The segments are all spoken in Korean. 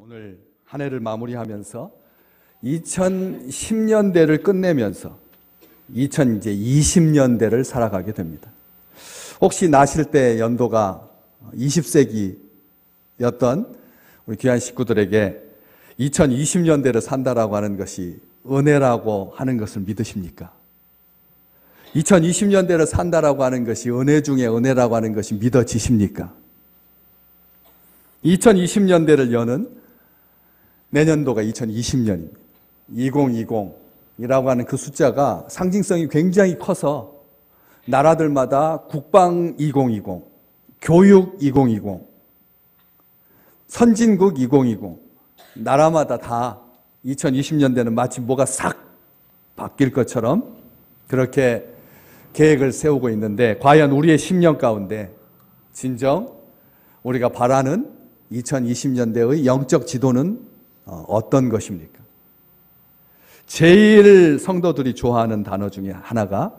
오늘 한 해를 마무리하면서 2010년대를 끝내면서 2020년대를 살아가게 됩니다. 혹시 나실 때 연도가 20세기였던 우리 귀한 식구들에게 2020년대를 산다라고 하는 것이 은혜라고 하는 것을 믿으십니까? 2020년대를 산다라고 하는 것이 은혜 중에 은혜라고 하는 것이 믿어지십니까? 2020년대를 여는 내년도가 2020년입니다. 2020이라고 하는 그 숫자가 상징성이 굉장히 커서 나라들마다 국방 2020, 교육 2020, 선진국 2020, 나라마다 다 2020년대는 마치 뭐가 싹 바뀔 것처럼 그렇게 계획을 세우고 있는데, 과연 우리의 10년 가운데 진정 우리가 바라는 2020년대의 영적 지도는 어떤 것입니까? 제일 성도들이 좋아하는 단어 중에 하나가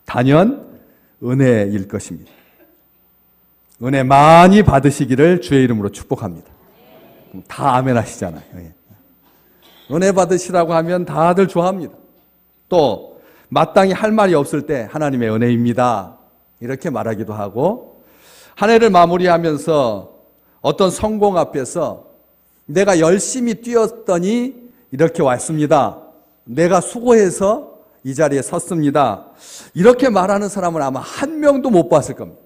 단연 은혜일 것입니다. 은혜 많이 받으시기를 주의 이름으로 축복합니다. 다 아멘 하시잖아요. 은혜 받으시라고 하면 다들 좋아합니다. 또 마땅히 할 말이 없을 때 하나님의 은혜입니다, 이렇게 말하기도 하고, 한 해를 마무리하면서 어떤 성공 앞에서 내가 열심히 뛰었더니 이렇게 왔습니다, 내가 수고해서 이 자리에 섰습니다, 이렇게 말하는 사람은 아마 한 명도 못 봤을 겁니다.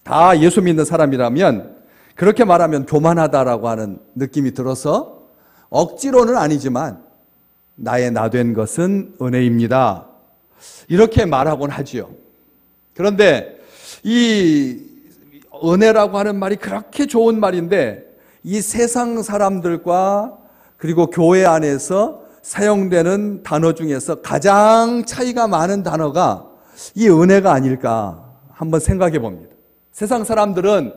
다 예수 믿는 사람이라면 그렇게 말하면 교만하다라고 하는 느낌이 들어서 억지로는 아니지만 나의 나된 것은 은혜입니다, 이렇게 말하곤 하지요. 그런데 이 은혜라고 하는 말이 그렇게 좋은 말인데, 이 세상 사람들과 그리고 교회 안에서 사용되는 단어 중에서 가장 차이가 많은 단어가 이 은혜가 아닐까 한번 생각해 봅니다. 세상 사람들은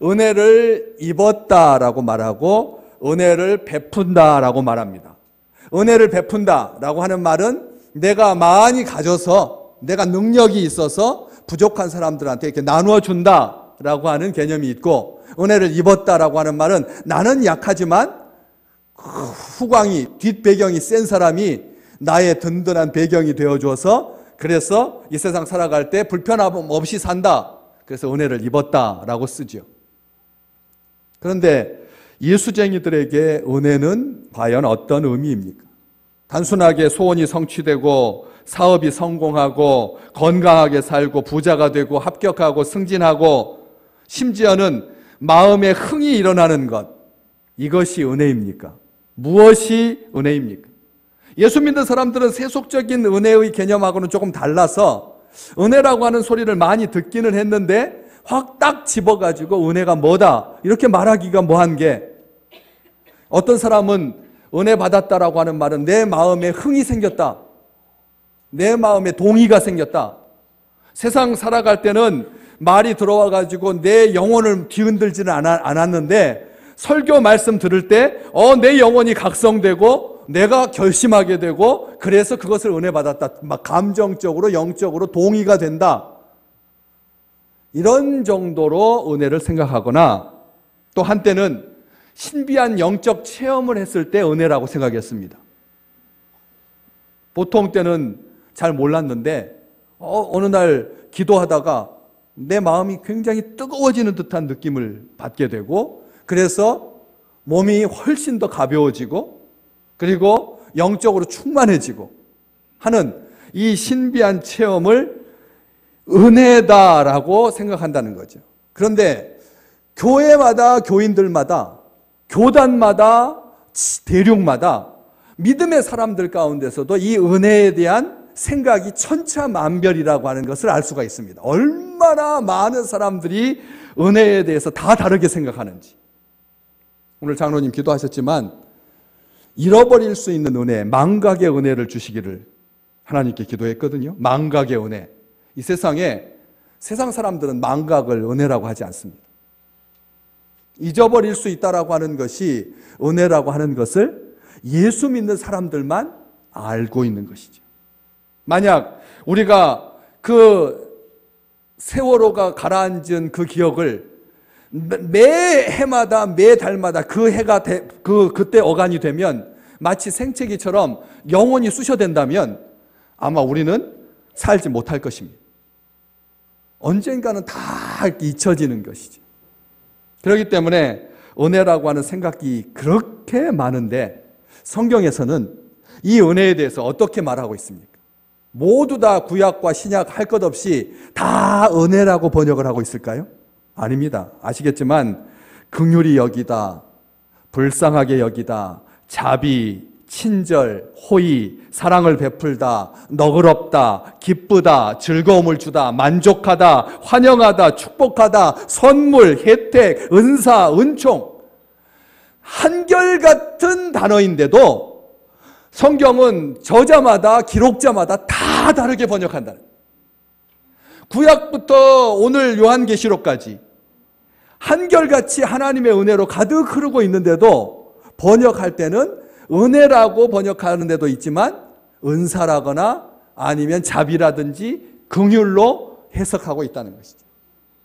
은혜를 입었다라고 말하고 은혜를 베푼다라고 말합니다. 은혜를 베푼다라고 하는 말은 내가 많이 가져서, 내가 능력이 있어서 부족한 사람들한테 이렇게 나누어 준다라고 하는 개념이 있고, 은혜를 입었다라고 하는 말은 나는 약하지만 후광이, 뒷배경이 센 사람이 나의 든든한 배경이 되어줘서, 그래서 이 세상 살아갈 때 불편함 없이 산다, 그래서 은혜를 입었다라고 쓰죠. 그런데 예수쟁이들에게 은혜는 과연 어떤 의미입니까? 단순하게 소원이 성취되고 사업이 성공하고 건강하게 살고 부자가 되고 합격하고 승진하고 심지어는 마음에 흥이 일어나는 것, 이것이 은혜입니까? 무엇이 은혜입니까? 예수 믿는 사람들은 세속적인 은혜의 개념하고는 조금 달라서 은혜라고 하는 소리를 많이 듣기는 했는데 확 딱 집어가지고 은혜가 뭐다 이렇게 말하기가 뭐한 게, 어떤 사람은 은혜 받았다라고 하는 말은 내 마음에 흥이 생겼다, 내 마음에 동의가 생겼다. 세상 살아갈 때는 말이 들어와가지고 내 영혼을 뒤흔들지는 않았는데 설교 말씀 들을 때 내 영혼이 각성되고 내가 결심하게 되고, 그래서 그것을 은혜 받았다, 막 감정적으로 영적으로 동의가 된다, 이런 정도로 은혜를 생각하거나, 또 한때는 신비한 영적 체험을 했을 때 은혜라고 생각했습니다. 보통 때는 잘 몰랐는데 어느 날 기도하다가 내 마음이 굉장히 뜨거워지는 듯한 느낌을 받게 되고, 그래서 몸이 훨씬 더 가벼워지고 그리고 영적으로 충만해지고 하는 이 신비한 체험을 은혜다라고 생각한다는 거죠. 그런데 교회마다, 교인들마다, 교단마다, 대륙마다 믿음의 사람들 가운데서도 이 은혜에 대한 생각이 천차만별이라고 하는 것을 알 수가 있습니다. 얼마나 많은 사람들이 은혜에 대해서 다 다르게 생각하는지. 오늘 장로님 기도하셨지만 잃어버릴 수 있는 은혜, 망각의 은혜를 주시기를 하나님께 기도했거든요. 망각의 은혜. 이 세상에 세상 사람들은 망각을 은혜라고 하지 않습니다. 잊어버릴 수 있다라고 하는 것이 은혜라고 하는 것을 예수 믿는 사람들만 알고 있는 것이죠. 만약 우리가 그 세월호가 가라앉은 그 기억을 매 해마다 매 달마다 그 해가 그때 어간이 되면 마치 생채기처럼 영원히 쑤셔댄다면 아마 우리는 살지 못할 것입니다. 언젠가는 다 잊혀지는 것이죠. 그렇기 때문에 은혜라고 하는 생각이 그렇게 많은데 성경에서는 이 은혜에 대해서 어떻게 말하고 있습니까? 모두 다 구약과 신약 할 것 없이 다 은혜라고 번역을 하고 있을까요? 아닙니다. 아시겠지만 긍휼히 여기다, 불쌍하게 여기다, 자비, 친절, 호의, 사랑을 베풀다, 너그럽다, 기쁘다, 즐거움을 주다, 만족하다, 환영하다, 축복하다, 선물, 혜택, 은사, 은총, 한결같은 단어인데도 성경은 저자마다 기록자마다 다 다르게 번역한다. 구약부터 오늘 요한계시록까지 한결같이 하나님의 은혜로 가득 흐르고 있는데도 번역할 때는 은혜라고 번역하는 데도 있지만 은사라거나 아니면 자비라든지 긍휼로 해석하고 있다는 것이죠.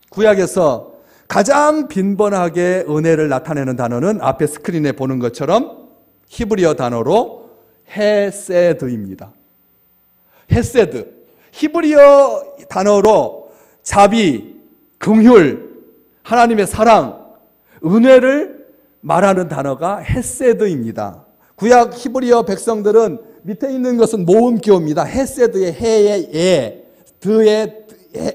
구약에서 가장 빈번하게 은혜를 나타내는 단어는 앞에 스크린에 보는 것처럼 히브리어 단어로 헤세드입니다. 헤세드. 히브리어 단어로 자비, 긍휼, 하나님의 사랑, 은혜를 말하는 단어가 헤세드입니다. 구약 히브리어 백성들은 밑에 있는 것은 모음기호입니다. 헤세드의 해의 에, 드의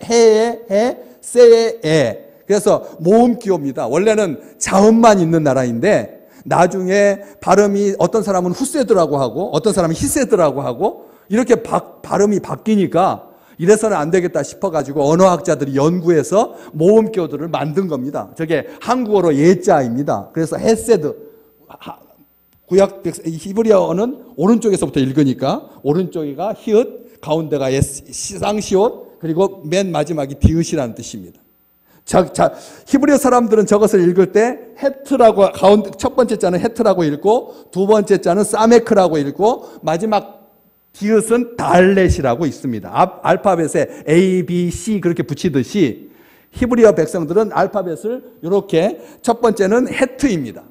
해의 해, 세의 에. 그래서 모음기호입니다. 원래는 자음만 있는 나라인데 나중에 발음이 어떤 사람은 후세드라고 하고 어떤 사람은 히세드라고 하고 이렇게 발음이 바뀌니까 이래서는 안 되겠다 싶어가지고 언어학자들이 연구해서 모음기호들을 만든 겁니다. 저게 한국어로 예자입니다. 그래서 헤세드. 구약 히브리어는 오른쪽에서부터 읽으니까 오른쪽이가 히읗, 가운데가 쌍시옷, 그리고 맨 마지막이 디귿이라는 뜻입니다. 히브리어 사람들은 저것을 읽을 때 헤트라고 가운데 첫 번째 자는 헤트라고 읽고 두 번째 자는 사메크라고 읽고 마지막 디귿은 달렛이라고 있습니다. 알파벳에 A, B, C 그렇게 붙이듯이 히브리어 백성들은 알파벳을 이렇게 첫 번째는 헤트입니다.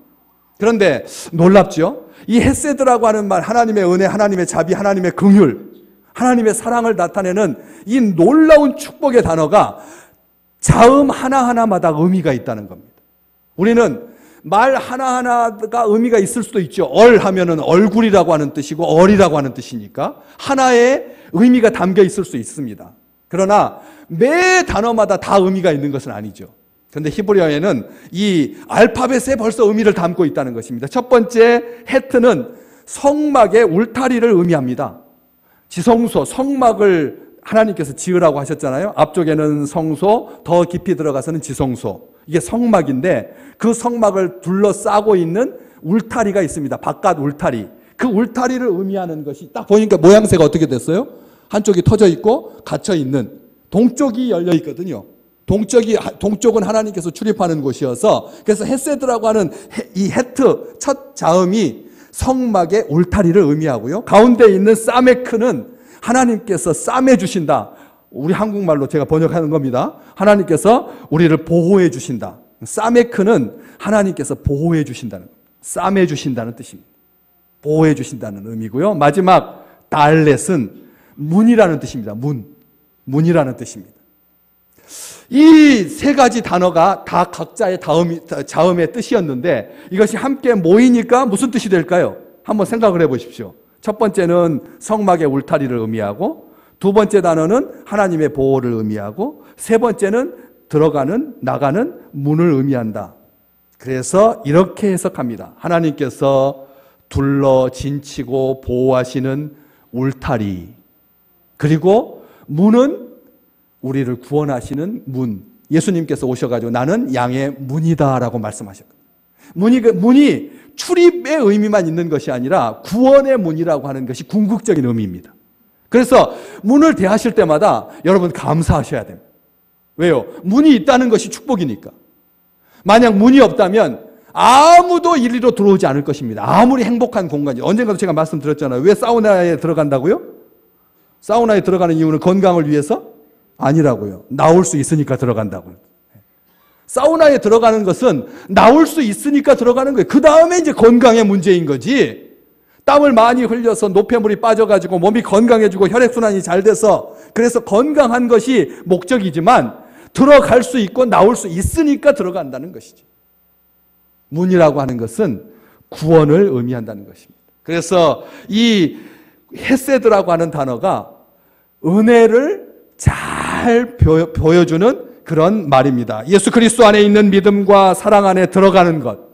그런데 놀랍죠? 이 헤세드라고 하는 말, 하나님의 은혜, 하나님의 자비, 하나님의 긍휼, 하나님의 사랑을 나타내는 이 놀라운 축복의 단어가 자음 하나하나마다 의미가 있다는 겁니다. 우리는 말 하나하나가 의미가 있을 수도 있죠. 얼 하면은 얼굴이라고 하는 뜻이고 얼이라고 하는 뜻이니까 하나의 의미가 담겨 있을 수 있습니다. 그러나 매 단어마다 다 의미가 있는 것은 아니죠. 그런데 히브리어에는 이 알파벳에 벌써 의미를 담고 있다는 것입니다. 첫 번째 헤트는 성막의 울타리를 의미합니다. 지성소, 성막을 하나님께서 지으라고 하셨잖아요. 앞쪽에는 성소, 더 깊이 들어가서는 지성소. 이게 성막인데 그 성막을 둘러싸고 있는 울타리가 있습니다. 바깥 울타리. 그 울타리를 의미하는 것이 딱 보니까 모양새가 어떻게 됐어요? 한쪽이 터져 있고 갇혀 있는, 동쪽이 열려 있거든요. 동쪽은 하나님께서 출입하는 곳이어서, 그래서 헤세드라고 하는 이 헤트 첫 자음이 성막의 울타리를 의미하고요. 가운데 있는 사메크는 하나님께서 싸매 주신다. 우리 한국말로 제가 번역하는 겁니다. 하나님께서 우리를 보호해 주신다. 사메크는 하나님께서 보호해 주신다는, 싸매 주신다는 뜻입니다. 보호해 주신다는 의미고요. 마지막 달렛은 문이라는 뜻입니다. 문이라는 뜻입니다. 이 세 가지 단어가 다 각자의 자음의 뜻이었는데 이것이 함께 모이니까 무슨 뜻이 될까요? 한번 생각을 해보십시오. 첫 번째는 성막의 울타리를 의미하고, 두 번째 단어는 하나님의 보호를 의미하고, 세 번째는 들어가는, 나가는 문을 의미한다. 그래서 이렇게 해석합니다. 하나님께서 둘러 진치고 보호하시는 울타리, 그리고 문은 우리를 구원하시는 문. 예수님께서 오셔가지고 나는 양의 문이다라고 말씀하셨거든요. 문이 출입의 의미만 있는 것이 아니라 구원의 문이라고 하는 것이 궁극적인 의미입니다. 그래서 문을 대하실 때마다 여러분 감사하셔야 됩니다. 왜요? 문이 있다는 것이 축복이니까. 만약 문이 없다면 아무도 이리로 들어오지 않을 것입니다. 아무리 행복한 공간이. 언젠가도 제가 말씀드렸잖아요. 왜 사우나에 들어간다고요? 사우나에 들어가는 이유는 건강을 위해서? 아니라고요. 나올 수 있으니까 들어간다고요. 사우나에 들어가는 것은 나올 수 있으니까 들어가는 거예요. 그 다음에 이제 건강의 문제인 거지. 땀을 많이 흘려서 노폐물이 빠져가지고 몸이 건강해지고 혈액순환이 잘 돼서 그래서 건강한 것이 목적이지만 들어갈 수 있고 나올 수 있으니까 들어간다는 것이죠. 문이라고 하는 것은 구원을 의미한다는 것입니다. 그래서 이 헤세드라고 하는 단어가 은혜를 잘 보여주는 그런 말입니다. 예수 그리스도 안에 있는 믿음과 사랑 안에 들어가는 것.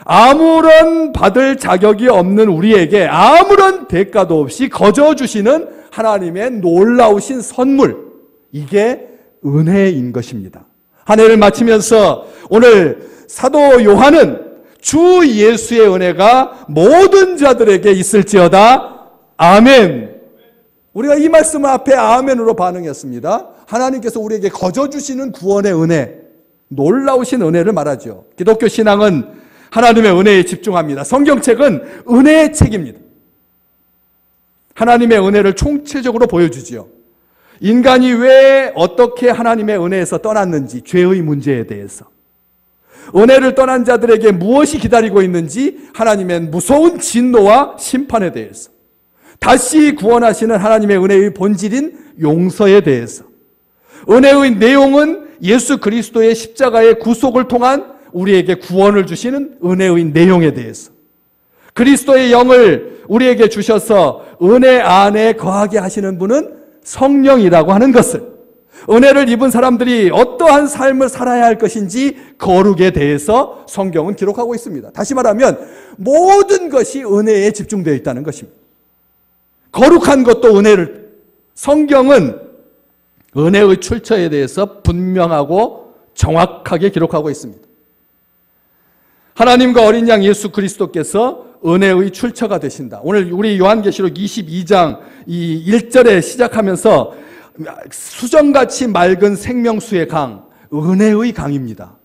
아무런 받을 자격이 없는 우리에게 아무런 대가도 없이 거저 주시는 하나님의 놀라우신 선물. 이게 은혜인 것입니다. 한 해를 마치면서 오늘 사도 요한은 주 예수의 은혜가 모든 자들에게 있을지어다. 아멘. 우리가 이 말씀 앞에 아멘으로 반응했습니다. 하나님께서 우리에게 거저 주시는 구원의 은혜, 놀라우신 은혜를 말하죠. 기독교 신앙은 하나님의 은혜에 집중합니다. 성경책은 은혜의 책입니다. 하나님의 은혜를 총체적으로 보여주지요. 인간이 왜 어떻게 하나님의 은혜에서 떠났는지, 죄의 문제에 대해서, 은혜를 떠난 자들에게 무엇이 기다리고 있는지, 하나님의 무서운 진노와 심판에 대해서, 다시 구원하시는 하나님의 은혜의 본질인 용서에 대해서, 은혜의 내용은 예수 그리스도의 십자가의 구속을 통한 우리에게 구원을 주시는 은혜의 내용에 대해서, 그리스도의 영을 우리에게 주셔서 은혜 안에 거하게 하시는 분은 성령이라고 하는 것을, 은혜를 입은 사람들이 어떠한 삶을 살아야 할 것인지 거룩에 대해서 성경은 기록하고 있습니다. 다시 말하면 모든 것이 은혜에 집중되어 있다는 것입니다. 거룩한 것도 은혜를, 성경은 은혜의 출처에 대해서 분명하고 정확하게 기록하고 있습니다. 하나님과 어린 양 예수 그리스도께서 은혜의 출처가 되신다. 오늘 우리 요한계시록 22장 이 1절에 시작하면서 수정같이 맑은 생명수의 강, 은혜의 강입니다.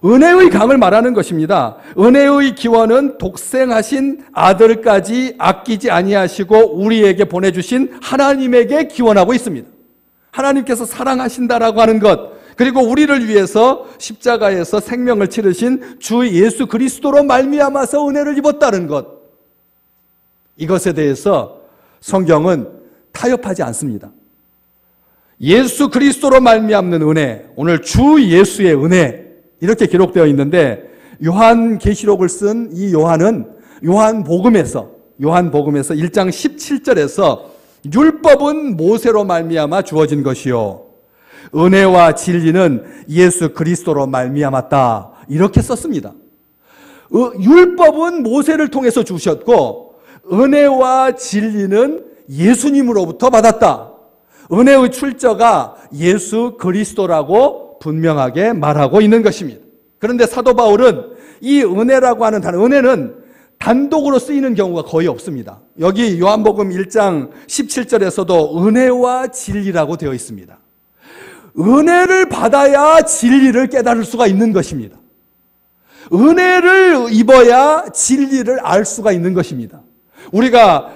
은혜의 강을 말하는 것입니다. 은혜의 기원은 독생하신 아들까지 아끼지 아니하시고 우리에게 보내주신 하나님에게 기원하고 있습니다. 하나님께서 사랑하신다라고 하는 것, 그리고 우리를 위해서 십자가에서 생명을 치르신 주 예수 그리스도로 말미암아서 은혜를 입었다는 것, 이것에 대해서 성경은 타협하지 않습니다. 예수 그리스도로 말미암는 은혜, 오늘 주 예수의 은혜, 이렇게 기록되어 있는데, 요한계시록을 쓴 이 요한은 요한복음에서 1장 17절에서 율법은 모세로 말미암아 주어진 것이요 은혜와 진리는 예수 그리스도로 말미암았다, 이렇게 썼습니다. 율법은 모세를 통해서 주셨고 은혜와 진리는 예수님으로부터 받았다. 은혜의 출처가 예수 그리스도라고 분명하게 말하고 있는 것입니다. 그런데 사도 바울은 이 은혜라고 하는 단어, 은혜는 단독으로 쓰이는 경우가 거의 없습니다. 여기 요한복음 1장 17절에서도 은혜와 진리라고 되어 있습니다. 은혜를 받아야 진리를 깨달을 수가 있는 것입니다. 은혜를 입어야 진리를 알 수가 있는 것입니다. 우리가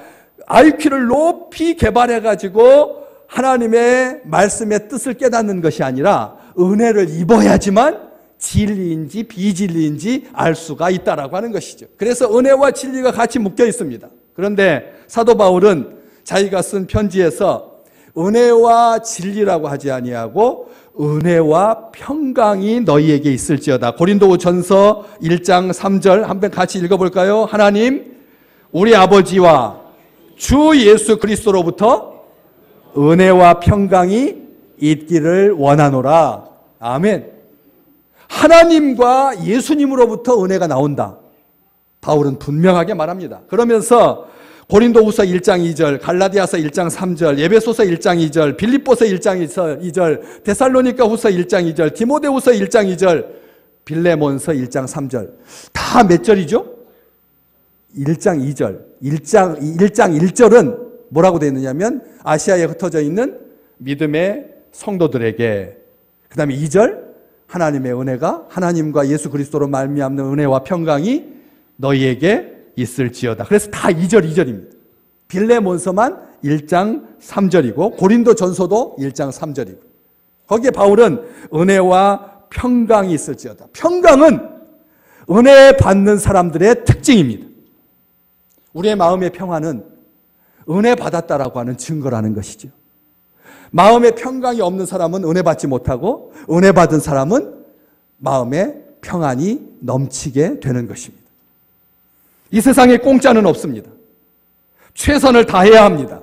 IQ를 높이 개발해가지고 하나님의 말씀의 뜻을 깨닫는 것이 아니라 은혜를 입어야지만 진리인지 비진리인지 알 수가 있다라고 하는 것이죠. 그래서 은혜와 진리가 같이 묶여 있습니다. 그런데 사도 바울은 자기가 쓴 편지에서 은혜와 진리라고 하지 아니하고 은혜와 평강이 너희에게 있을지어다. 고린도전서 1장 3절 한번 같이 읽어볼까요? 하나님 우리 아버지와 주 예수 그리스도로부터 은혜와 평강이 있기를 원하노라. 아멘. 하나님과 예수님으로부터 은혜가 나온다. 바울은 분명하게 말합니다. 그러면서 고린도후서 1장 2절, 갈라디아서 1장 3절, 에베소서 1장 2절, 빌립보서 1장 2절, 데살로니가후서 1장 2절, 디모데후서 1장 2절, 빌레몬서 1장 3절. 다 몇 절이죠? 1장 2절. 1장 1절은 뭐라고 되어 있느냐면 아시아에 흩어져 있는 믿음의 성도들에게, 그 다음에 2절 하나님의 은혜가 하나님과 예수 그리스도로 말미암는 은혜와 평강이 너희에게 있을지어다. 그래서 다 2절 2절입니다. 빌레몬서만 1장 3절이고 고린도전서도 1장 3절이고 거기에 바울은 은혜와 평강이 있을지어다. 평강은 은혜 받는 사람들의 특징입니다. 우리의 마음의 평안은 은혜 받았다라고 하는 증거라는 것이죠. 마음에 평강이 없는 사람은 은혜 받지 못하고 은혜 받은 사람은 마음에 평안이 넘치게 되는 것입니다. 이 세상에 공짜는 없습니다. 최선을 다해야 합니다.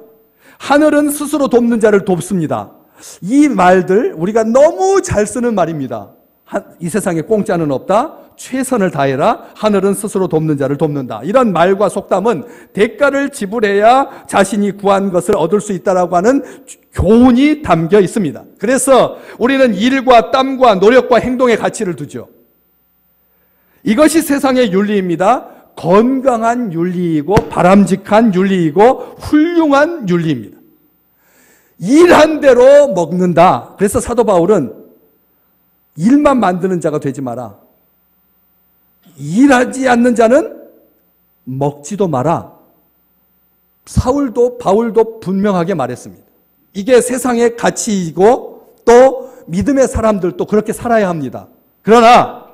하늘은 스스로 돕는 자를 돕습니다. 이 말들 우리가 너무 잘 쓰는 말입니다. 이 세상에 공짜는 없다. 최선을 다해라. 하늘은 스스로 돕는 자를 돕는다. 이런 말과 속담은 대가를 지불해야 자신이 구한 것을 얻을 수 있다라고 하는 교훈이 담겨 있습니다. 그래서 우리는 일과 땀과 노력과 행동의 가치를 두죠. 이것이 세상의 윤리입니다. 건강한 윤리이고 바람직한 윤리이고 훌륭한 윤리입니다. 일한 대로 먹는다. 그래서 사도 바울은 일만 만드는 자가 되지 마라. 일하지 않는 자는 먹지도 마라. 바울도 분명하게 말했습니다. 이게 세상의 가치이고 또 믿음의 사람들도 그렇게 살아야 합니다. 그러나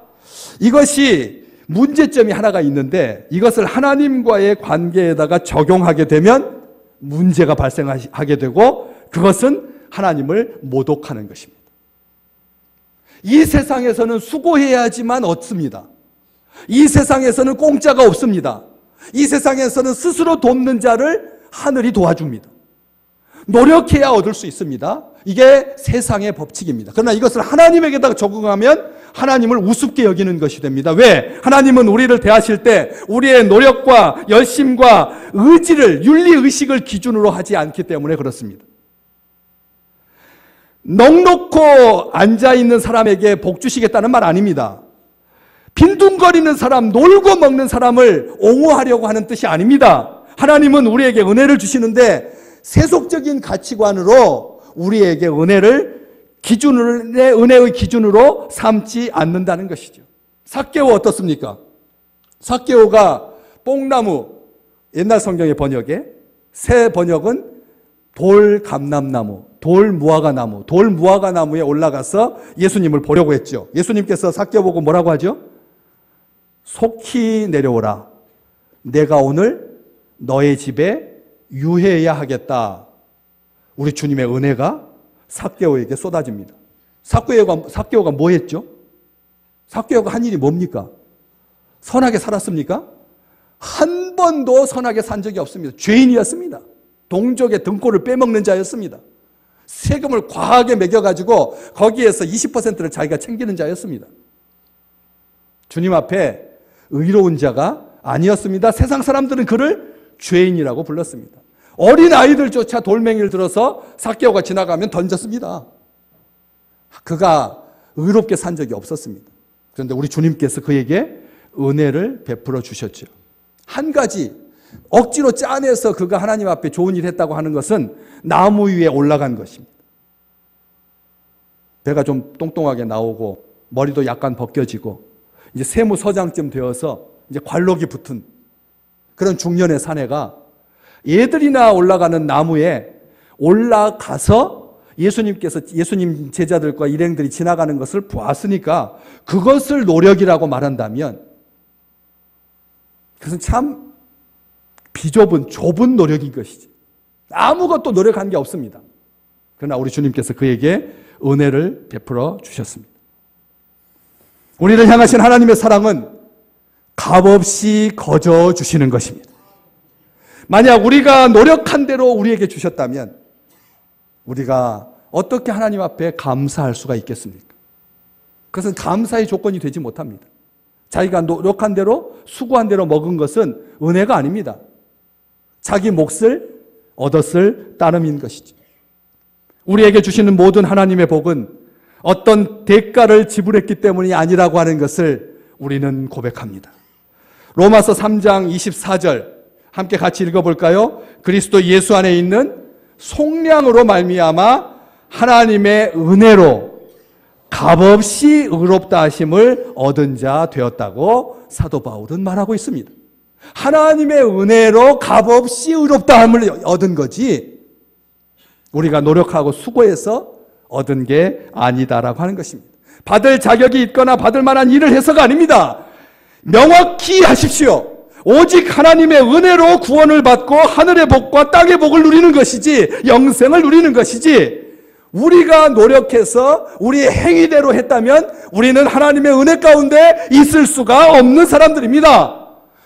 이것이 문제점이 하나가 있는데 이것을 하나님과의 관계에다가 적용하게 되면 문제가 발생하게 되고 그것은 하나님을 모독하는 것입니다. 이 세상에서는 수고해야지만 얻습니다. 이 세상에서는 공짜가 없습니다. 이 세상에서는 스스로 돕는 자를 하늘이 도와줍니다. 노력해야 얻을 수 있습니다. 이게 세상의 법칙입니다. 그러나 이것을 하나님에게다가 적용하면 하나님을 우습게 여기는 것이 됩니다. 왜? 하나님은 우리를 대하실 때 우리의 노력과 열심과 의지를, 윤리의식을 기준으로 하지 않기 때문에 그렇습니다. 넉넉고 앉아있는 사람에게 복 주시겠다는 말 아닙니다. 빈둥거리는 사람, 놀고 먹는 사람을 옹호하려고 하는 뜻이 아닙니다. 하나님은 우리에게 은혜를 주시는데 세속적인 가치관으로 우리에게 은혜의 기준으로 삼지 않는다는 것이죠. 삭개오 어떻습니까? 삭개오가 뽕나무, 옛날 성경의 번역에, 새 번역은 돌감람나무, 돌무화과나무에 올라가서 예수님을 보려고 했죠. 예수님께서 삭개오 보고 뭐라고 하죠? 속히 내려오라. 내가 오늘 너의 집에 유해야 하겠다. 우리 주님의 은혜가 삭개오에게 쏟아집니다. 삭개오가 뭐 했죠? 삭개오가 한 일이 뭡니까? 선하게 살았습니까? 한 번도 선하게 산 적이 없습니다. 죄인이었습니다. 동족의 등골을 빼먹는 자였습니다. 세금을 과하게 매겨가지고 거기에서 20%를 자기가 챙기는 자였습니다. 주님 앞에 의로운 자가 아니었습니다. 세상 사람들은 그를 죄인이라고 불렀습니다. 어린 아이들조차 돌멩이를 들어서 삭개오가 지나가면 던졌습니다. 그가 의롭게 산 적이 없었습니다. 그런데 우리 주님께서 그에게 은혜를 베풀어 주셨죠. 한 가지 억지로 짜내서 그가 하나님 앞에 좋은 일 했다고 하는 것은 나무 위에 올라간 것입니다. 배가 좀 똥똥하게 나오고 머리도 약간 벗겨지고 이제 세무서장쯤 되어서 이제 관록이 붙은 그런 중년의 사내가 얘들이나 올라가는 나무에 올라가서 예수님 제자들과 일행들이 지나가는 것을 보았으니까 그것을 노력이라고 말한다면 그것은 참 좁은 노력인 것이지. 아무것도 노력한 게 없습니다. 그러나 우리 주님께서 그에게 은혜를 베풀어 주셨습니다. 우리를 향하신 하나님의 사랑은 값없이 거저 주시는 것입니다. 만약 우리가 노력한 대로 우리에게 주셨다면 우리가 어떻게 하나님 앞에 감사할 수가 있겠습니까? 그것은 감사의 조건이 되지 못합니다. 자기가 노력한 대로 수고한 대로 먹은 것은 은혜가 아닙니다. 자기 몫을 얻었을 따름인 것이죠. 우리에게 주시는 모든 하나님의 복은 어떤 대가를 지불했기 때문이 아니라고 하는 것을 우리는 고백합니다. 로마서 3장 24절 함께 같이 읽어볼까요? 그리스도 예수 안에 있는 속량으로 말미암아 하나님의 은혜로 값없이 의롭다 하심을 얻은 자 되었다고 사도 바울은 말하고 있습니다. 하나님의 은혜로 값없이 의롭다 함을 얻은 거지 우리가 노력하고 수고해서 얻은 게 아니다라고 하는 것입니다. 받을 자격이 있거나 받을 만한 일을 해서가 아닙니다. 명확히 하십시오. 오직 하나님의 은혜로 구원을 받고 하늘의 복과 땅의 복을 누리는 것이지, 영생을 누리는 것이지, 우리가 노력해서 우리의 행위대로 했다면 우리는 하나님의 은혜 가운데 있을 수가 없는 사람들입니다.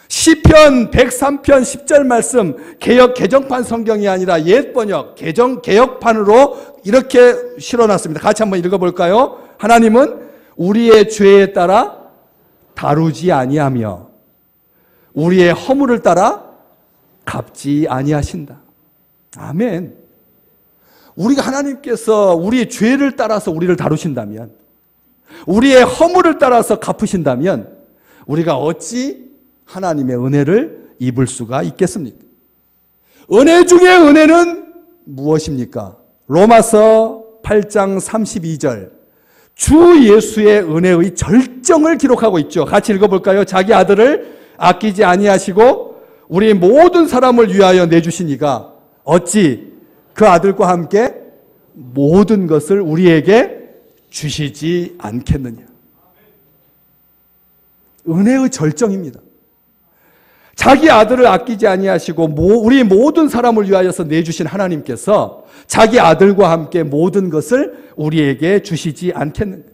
시편 103편 10절 말씀, 개정판 성경이 아니라 옛 번역, 개혁판으로 이렇게 실어놨습니다. 같이 한번 읽어볼까요? 하나님은 우리의 죄에 따라 다루지 아니하며 우리의 허물을 따라 갚지 아니하신다. 아멘. 우리가 하나님께서 우리의 죄를 따라서 우리를 다루신다면, 우리의 허물을 따라서 갚으신다면 우리가 어찌 하나님의 은혜를 입을 수가 있겠습니까? 은혜 중에 은혜는 무엇입니까? 로마서 8장 32절, 주 예수의 은혜의 절정을 기록하고 있죠. 같이 읽어볼까요? 자기 아들을 아끼지 아니하시고 우리 모든 사람을 위하여 내주시니가 어찌 그 아들과 함께 모든 것을 우리에게 주시지 않겠느냐. 은혜의 절정입니다. 자기 아들을 아끼지 아니하시고 우리 모든 사람을 위하여서 내주신 하나님께서 자기 아들과 함께 모든 것을 우리에게 주시지 않겠느냐.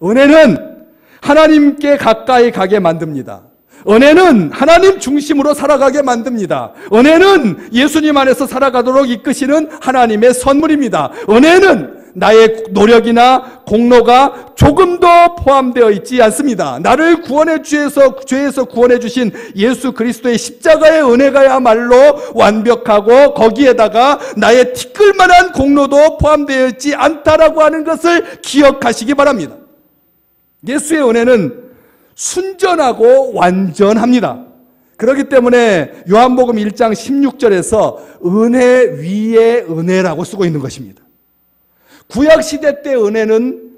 은혜는 하나님께 가까이 가게 만듭니다. 은혜는 하나님 중심으로 살아가게 만듭니다. 은혜는 예수님 안에서 살아가도록 이끄시는 하나님의 선물입니다. 은혜는 나의 노력이나 공로가 조금도 포함되어 있지 않습니다. 나를 죄에서 구원해 주신 예수 그리스도의 십자가의 은혜가야말로 완벽하고 거기에다가 나의 티끌만한 공로도 포함되어 있지 않다라고 하는 것을 기억하시기 바랍니다. 예수의 은혜는 순전하고 완전합니다. 그렇기 때문에 요한복음 1장 16절에서 은혜 위에 은혜라고 쓰고 있는 것입니다. 구약시대 때 은혜는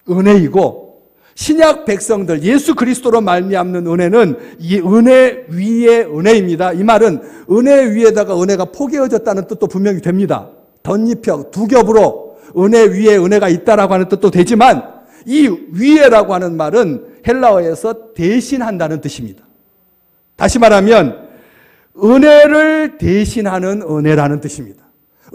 은혜이고 신약 백성들 예수 그리스도로 말미암는 은혜는 이 은혜 위에 은혜입니다. 이 말은 은혜 위에다가 은혜가 포개어졌다는 뜻도 분명히 됩니다. 덧입혀 두 겹으로 은혜 위에 은혜가 있다라고 하는 뜻도 되지만 이 위에라고 하는 말은 헬라어에서 대신한다는 뜻입니다. 다시 말하면 은혜를 대신하는 은혜라는 뜻입니다.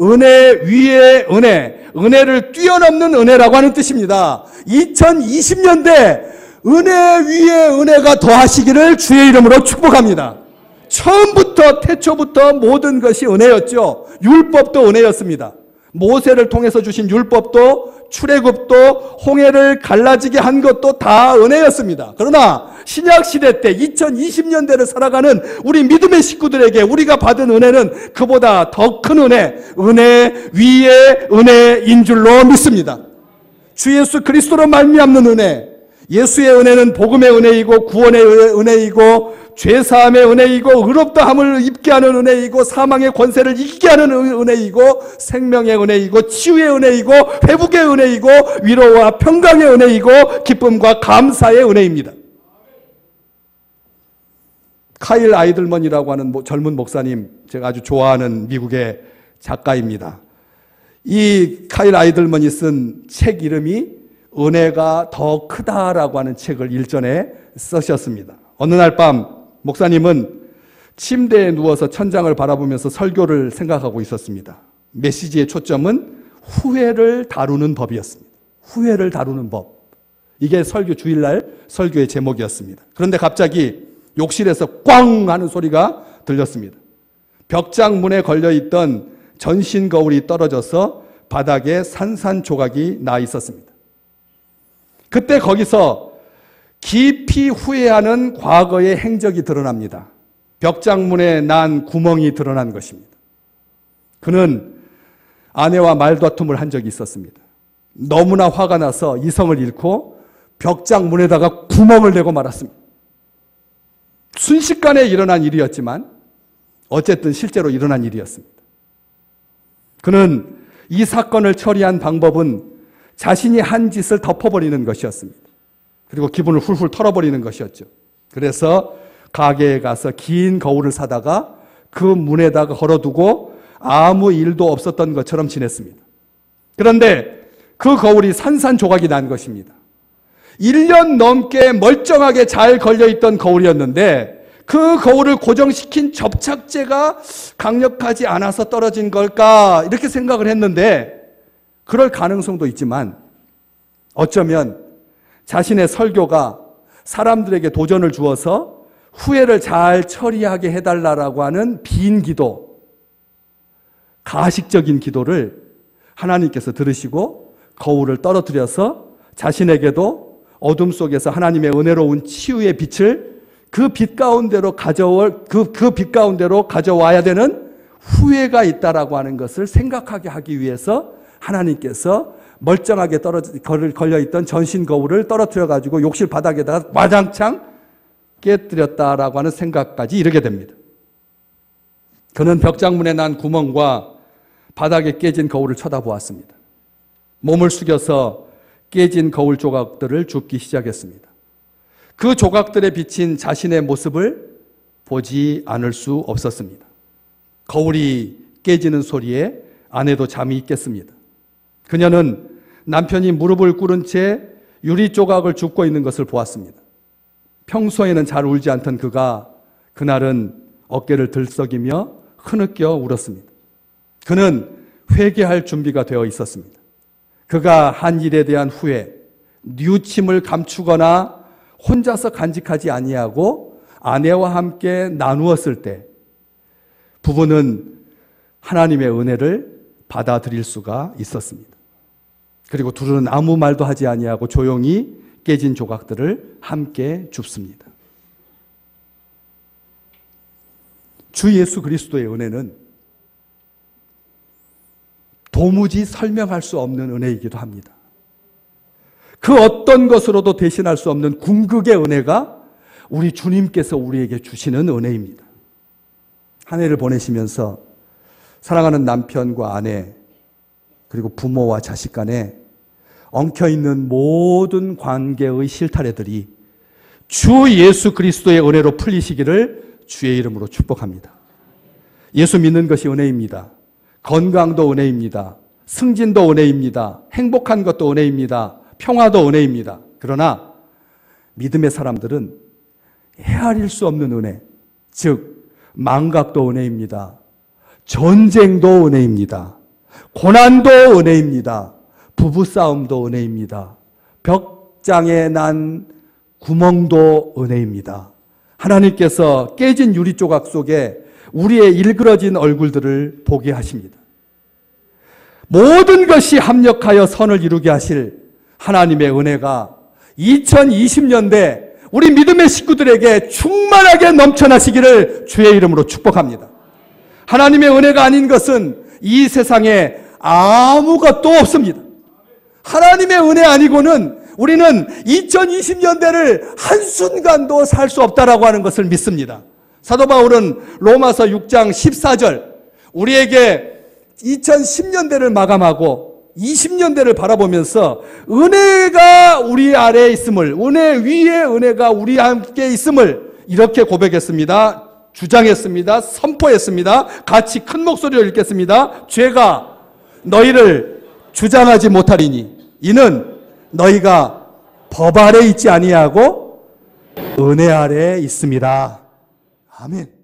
은혜 위에 은혜, 은혜를 뛰어넘는 은혜라고 하는 뜻입니다. 2020년대 은혜 위에 은혜가 더하시기를 주의 이름으로 축복합니다. 처음부터 태초부터 모든 것이 은혜였죠. 율법도 은혜였습니다. 모세를 통해서 주신 율법도 출애굽도 홍해를 갈라지게 한 것도 다 은혜였습니다. 그러나 신약시대 때 2020년대를 살아가는 우리 믿음의 식구들에게 우리가 받은 은혜는 그보다 더 큰 은혜 위에 은혜인 줄로 믿습니다. 주 예수 그리스도로 말미암는 은혜, 예수의 은혜는 복음의 은혜이고 구원의 은혜이고 죄사함의 은혜이고 의롭다함을 입게 하는 은혜이고 사망의 권세를 이기게 하는 은혜이고 생명의 은혜이고 치유의 은혜이고 회복의 은혜이고 위로와 평강의 은혜이고 기쁨과 감사의 은혜입니다. 카일 아이들먼이라고 하는 젊은 목사님, 제가 아주 좋아하는 미국의 작가입니다. 이 카일 아이들먼이 쓴 책 이름이 은혜가 더 크다라고 하는 책을 일전에 쓰셨습니다. 어느 날 밤 목사님은 침대에 누워서 천장을 바라보면서 설교를 생각하고 있었습니다. 메시지의 초점은 후회를 다루는 법이었습니다. 후회를 다루는 법. 이게 설교 주일날 설교의 제목이었습니다. 그런데 갑자기 욕실에서 꽝 하는 소리가 들렸습니다. 벽장문에 걸려있던 전신 거울이 떨어져서 바닥에 산산조각이 나 있었습니다. 그때 거기서 깊이 후회하는 과거의 행적이 드러납니다. 벽장문에 난 구멍이 드러난 것입니다. 그는 아내와 말다툼을 한 적이 있었습니다. 너무나 화가 나서 이성을 잃고 벽장문에다가 구멍을 내고 말았습니다. 순식간에 일어난 일이었지만 어쨌든 실제로 일어난 일이었습니다. 그는 이 사건을 처리한 방법은 자신이 한 짓을 덮어버리는 것이었습니다. 그리고 기분을 훌훌 털어버리는 것이었죠. 그래서 가게에 가서 긴 거울을 사다가 그 문에다가 걸어두고 아무 일도 없었던 것처럼 지냈습니다. 그런데 그 거울이 산산조각이 난 것입니다. 1년 넘게 멀쩡하게 잘 걸려있던 거울이었는데 그 거울을 고정시킨 접착제가 강력하지 않아서 떨어진 걸까 이렇게 생각을 했는데 그럴 가능성도 있지만 어쩌면 자신의 설교가 사람들에게 도전을 주어서 후회를 잘 처리하게 해달라고 하는 빈 기도, 가식적인 기도를 하나님께서 들으시고 거울을 떨어뜨려서 자신에게도 어둠 속에서 하나님의 은혜로운 치유의 빛을 그 빛 가운데로 가져와야 되는 후회가 있다라고 하는 것을 생각하게 하기 위해서 하나님께서 멀쩡하게 걸려있던 전신 거울을 떨어뜨려 가지고 욕실 바닥에다가 와장창 깨뜨렸다라고 하는 생각까지 이르게 됩니다. 그는 벽장문에 난 구멍과 바닥에 깨진 거울을 쳐다보았습니다. 몸을 숙여서 깨진 거울 조각들을 줍기 시작했습니다. 그 조각들에 비친 자신의 모습을 보지 않을 수 없었습니다. 거울이 깨지는 소리에 아내도 잠이 있겠습니다. 그녀는 남편이 무릎을 꿇은 채 유리 조각을 줍고 있는 것을 보았습니다. 평소에는 잘 울지 않던 그가 그날은 어깨를 들썩이며 흐느껴 울었습니다. 그는 회개할 준비가 되어 있었습니다. 그가 한 일에 대한 후회, 뉘우침을 감추거나 혼자서 간직하지 아니하고 아내와 함께 나누었을 때 부부는 하나님의 은혜를 받아들일 수가 있었습니다. 그리고 둘은 아무 말도 하지 아니하고 조용히 깨진 조각들을 함께 줍습니다. 주 예수 그리스도의 은혜는 도무지 설명할 수 없는 은혜이기도 합니다. 그 어떤 것으로도 대신할 수 없는 궁극의 은혜가 우리 주님께서 우리에게 주시는 은혜입니다. 한 해를 보내시면서 사랑하는 남편과 아내 그리고 부모와 자식 간에 엉켜있는 모든 관계의 실타래들이 주 예수 그리스도의 은혜로 풀리시기를 주의 이름으로 축복합니다. 예수 믿는 것이 은혜입니다. 건강도 은혜입니다. 승진도 은혜입니다. 행복한 것도 은혜입니다. 평화도 은혜입니다. 그러나 믿음의 사람들은 헤아릴 수 없는 은혜, 즉 망각도 은혜입니다. 전쟁도 은혜입니다. 고난도 은혜입니다. 부부싸움도 은혜입니다. 벽장에 난 구멍도 은혜입니다. 하나님께서 깨진 유리 조각 속에 우리의 일그러진 얼굴들을 보게 하십니다. 모든 것이 합력하여 선을 이루게 하실 하나님의 은혜가 2020년대 우리 믿음의 식구들에게 충만하게 넘쳐나시기를 주의 이름으로 축복합니다. 하나님의 은혜가 아닌 것은 이 세상에 아무것도 없습니다. 하나님의 은혜 아니고는 우리는 2020년대를 한순간도 살 수 없다라고 하는 것을 믿습니다. 사도 바울은 로마서 6장 14절 우리에게 2010년대를 마감하고 20년대를 바라보면서 은혜가 우리 아래에 있음을, 은혜 위에 은혜가 우리 함께 있음을 이렇게 고백했습니다. 주장했습니다. 선포했습니다. 같이 큰 목소리로 읽겠습니다. 죄가 너희를 주장하지 못하리니 이는 너희가 법 아래 있지 아니하고 은혜 아래에 있습니다. 아멘.